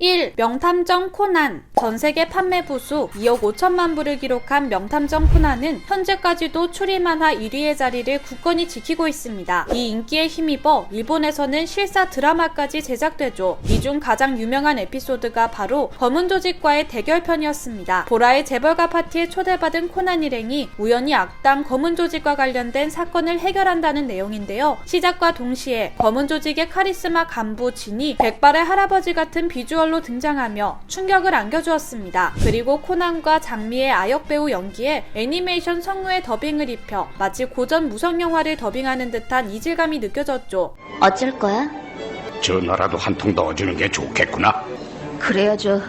1. 명탐정 코난. 전세계 판매 부수 2억 5천만 부를 기록한 명탐정 코난은 현재까지도 추리만화 1위의 자리를 굳건히 지키고 있습니다. 이 인기에 힘입어 일본에서는 실사 드라마까지 제작되죠. 이 중 가장 유명한 에피소드가 바로 검은 조직과의 대결편이었습니다. 보라의 재벌가 파티에 초대받은 코난 일행이 우연히 악당 검은 조직과 관련된 사건을 해결한다는 내용인데요. 시작과 동시에 검은 조직의 카리스마 간부 진이 백발의 할아버지 같은 비주얼로 등장하며 충격을 안겨주었습니다. 그리고 코난과 장미의 아역 배우 연기에 애니메이션 성우의 더빙을 입혀 마치 고전 무성 영화를 더빙하는 듯한 이질감이 느껴졌죠. 어쩔 거야? 전화라도 한 통 넣어주는 게 좋겠구나. 그래야죠.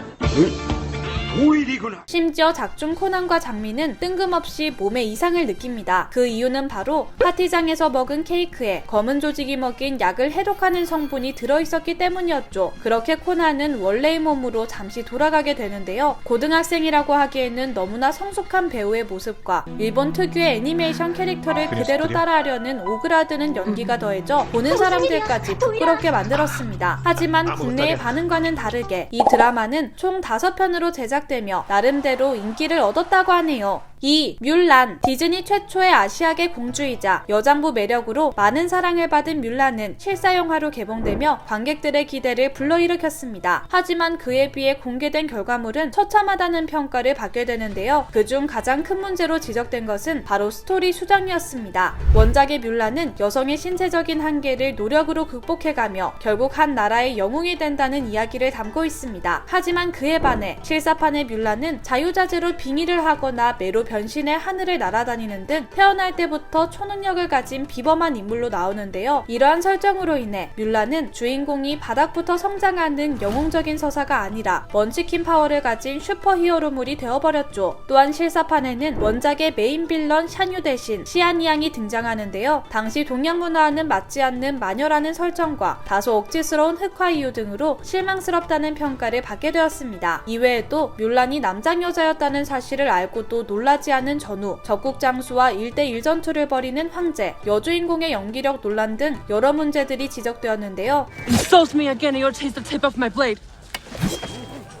오일이구나. 심지어 작중 코난과 장미는 뜬금없이 몸에 이상을 느낍니다. 그 이유는 바로 파티장에서 먹은 케이크에 검은 조직이 먹인 약을 해독하는 성분이 들어있었기 때문이었죠. 그렇게 코난은 원래의 몸으로 잠시 돌아가게 되는데요. 고등학생이라고 하기에는 너무나 성숙한 배우의 모습과 일본 특유의 애니메이션 캐릭터를 그대로 따라하려는 오그라드는 연기가 더해져 보는 사람들까지 부끄럽게 만들었습니다. 하지만 국내의 반응과는 다르게 이 드라마는 총 5편으로 제작되며 나름대로 인기를 얻었다고 하네요. 2. 뮬란. 디즈니 최초의 아시아계 공주이자 여장부 매력으로 많은 사랑을 받은 뮬란은 실사 영화로 개봉되며 관객들의 기대를 불러일으켰습니다. 하지만 그에 비해 공개된 결과물은 처참하다는 평가를 받게 되는데요. 그중 가장 큰 문제로 지적된 것은 바로 스토리 수정이었습니다. 원작의 뮬란은 여성의 신체적인 한계를 노력으로 극복해가며 결국 한 나라의 영웅이 된다는 이야기를 담고 있습니다. 하지만 그에 반해 실사판의 뮬란은 자유자재로 빙의를 하거나 매로 변신해 하늘을 날아다니는 등 태어날 때부터 초능력을 가진 비범한 인물로 나오는데요. 이러한 설정으로 인해 뮬란은 주인공이 바닥부터 성장하는 영웅적인 서사가 아니라 먼치킨 파워를 가진 슈퍼히어로물이 되어버렸죠. 또한 실사판에는 원작의 메인 빌런 샤뉴 대신 시안이양이 등장하는데요. 당시 동양 문화와는 맞지 않는 마녀라는 설정과 다소 억지스러운 흑화 이유 등으로 실망스럽다는 평가를 받게 되었습니다. 이외에도 뮬란이 남장 여자였다는 사실을 알고도 놀라지 않은 전후, 적국 장수와 1대1 전투를 벌이는 황제, 여주인공의 연기력 논란 등 여러 문제들이 지적되었는데요. Insult me again and you'll taste the tip of my blade.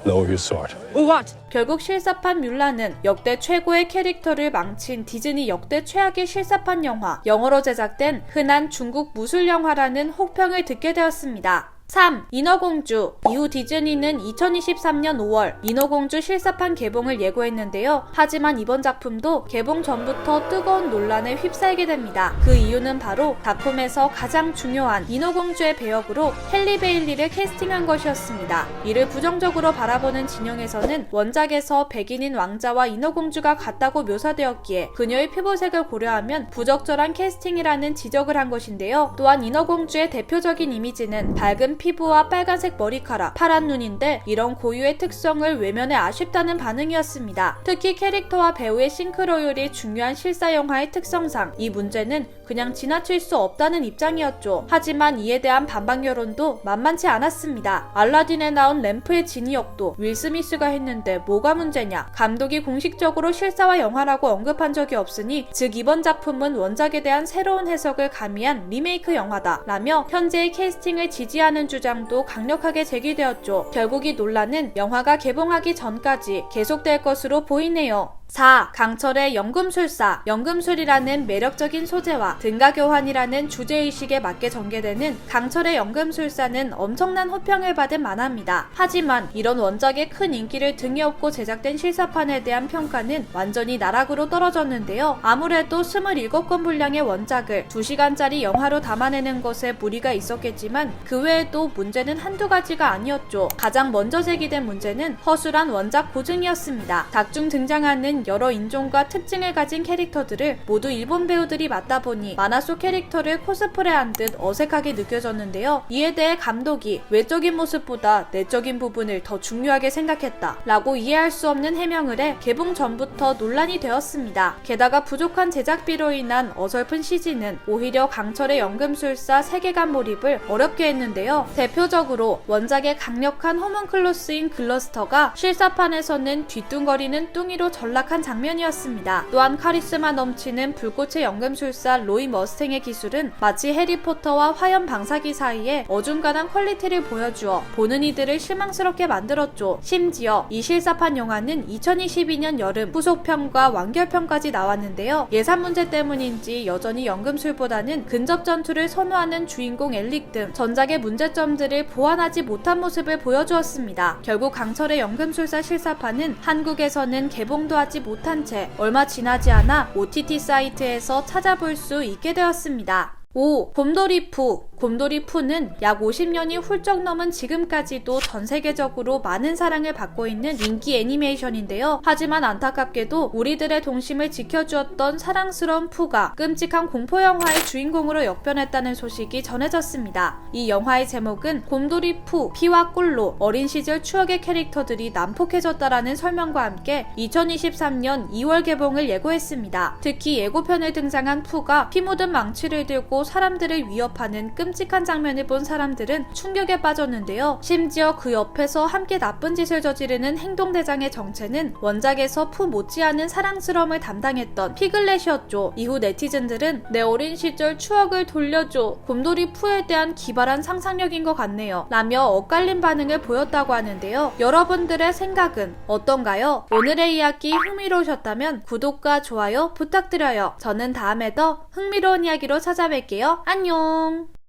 Lower your sword. What? 결국 실사판 뮬란은 역대 최고의 캐릭터를 망친 디즈니 역대 최악의 실사판 영화, 영어로 제작된 흔한 중국 무술 영화라는 혹평을 듣게 되었습니다. 3. 인어공주. 이후 디즈니는 2023년 5월 인어공주 실사판 개봉을 예고했는데요. 하지만 이번 작품도 개봉 전부터 뜨거운 논란에 휩싸이게 됩니다. 그 이유는 바로 작품에서 가장 중요한 인어공주의 배역으로 헨리 베일리를 캐스팅한 것이었습니다. 이를 부정적으로 바라보는 진영에서는 원작에서 백인인 왕자와 인어공주가 같다고 묘사되었기에 그녀의 피부색을 고려하면 부적절한 캐스팅이라는 지적을 한 것인데요. 또한 인어공주의 대표적인 이미지는 밝은 피부와 빨간색 머리카락, 파란 눈인데 이런 고유의 특성을 외면해 아쉽다는 반응이었습니다. 특히 캐릭터와 배우의 싱크로율이 중요한 실사 영화의 특성상 이 문제는 그냥 지나칠 수 없다는 입장이었죠. 하지만 이에 대한 반박 여론도 만만치 않았습니다. 알라딘에 나온 램프의 지니 역도 윌 스미스가 했는데 뭐가 문제냐? 감독이 공식적으로 실사화 영화라고 언급한 적이 없으니 즉 이번 작품은 원작에 대한 새로운 해석을 가미한 리메이크 영화다 라며 현재의 캐스팅을 지지하는 주장도 강력하게 제기되었죠. 결국 이 논란은 영화가 개봉하기 전까지 계속될 것으로 보이네요. 4. 강철의 연금술사. 연금술이라는 매력적인 소재와 등가교환이라는 주제의식에 맞게 전개되는 강철의 연금술사는 엄청난 호평을 받은 만화입니다. 하지만 이런 원작의 큰 인기를 등에 업고 제작된 실사판에 대한 평가는 완전히 나락으로 떨어졌는데요. 아무래도 27권 분량의 원작을 2시간짜리 영화로 담아내는 것에 무리가 있었겠지만 그 외에도 문제는 한두 가지가 아니었죠. 가장 먼저 제기된 문제는 허술한 원작 고증이었습니다. 작중 등장하는 여러 인종과 특징을 가진 캐릭터들을 모두 일본 배우들이 맡다 보니 만화 속 캐릭터를 코스프레한 듯 어색하게 느껴졌는데요. 이에 대해 감독이 외적인 모습보다 내적인 부분을 더 중요하게 생각했다 라고 이해할 수 없는 해명을 해 개봉 전부터 논란이 되었습니다. 게다가 부족한 제작비로 인한 어설픈 CG는 오히려 강철의 연금술사 세계관 몰입을 어렵게 했는데요. 대표적으로 원작의 강력한 호문클로스인 글러스터가 실사판에서는 뒤뚱거리는 뚱이로 전락한 완벽한 장면이었습니다. 또한 카리스마 넘치는 불꽃의 연금술사 로이 머스탱의 기술은 마치 해리포터와 화염 방사기 사이에 어중간한 퀄리티를 보여주어 보는 이들을 실망스럽게 만들었죠. 심지어 이 실사판 영화는 2022년 여름 후속편과 완결편까지 나왔는데요. 예산 문제 때문인지 여전히 연금술보다는 근접 전투를 선호하는 주인공 엘릭 등 전작의 문제점들을 보완하지 못한 모습을 보여주었습니다. 결국 강철의 연금술사 실사판은 한국에서는 개봉도 하지 못한 채 얼마 지나지 않아 OTT 사이트에서 찾아볼 수 있게 되었습니다. 5. 곰돌이푸. 곰돌이푸는 약 50년이 훌쩍 넘은 지금까지도 전 세계적으로 많은 사랑을 받고 있는 인기 애니메이션인데요. 하지만 안타깝게도 우리들의 동심을 지켜주었던 사랑스러운 푸가 끔찍한 공포영화의 주인공으로 역변했다는 소식이 전해졌습니다. 이 영화의 제목은 곰돌이푸, 피와 꿀로 어린 시절 추억의 캐릭터들이 난폭해졌다라는 설명과 함께 2023년 2월 개봉을 예고했습니다. 특히 예고편에 등장한 푸가 피 묻은 망치를 들고 사람들을 위협하는 끔찍한 장면을 본 사람들은 충격에 빠졌는데요. 심지어 그 옆에서 함께 나쁜 짓을 저지르는 행동대장의 정체는 원작에서 푸 못지않은 사랑스러움을 담당했던 피글렛이었죠. 이후 네티즌들은 내 어린 시절 추억을 돌려줘, 곰돌이 푸에 대한 기발한 상상력인 것 같네요 라며 엇갈린 반응을 보였다고 하는데요. 여러분들의 생각은 어떤가요? 오늘의 이야기 흥미로우셨다면 구독과 좋아요 부탁드려요. 저는 다음에 더 흥미로운 이야기로 찾아뵐게요. 안녕.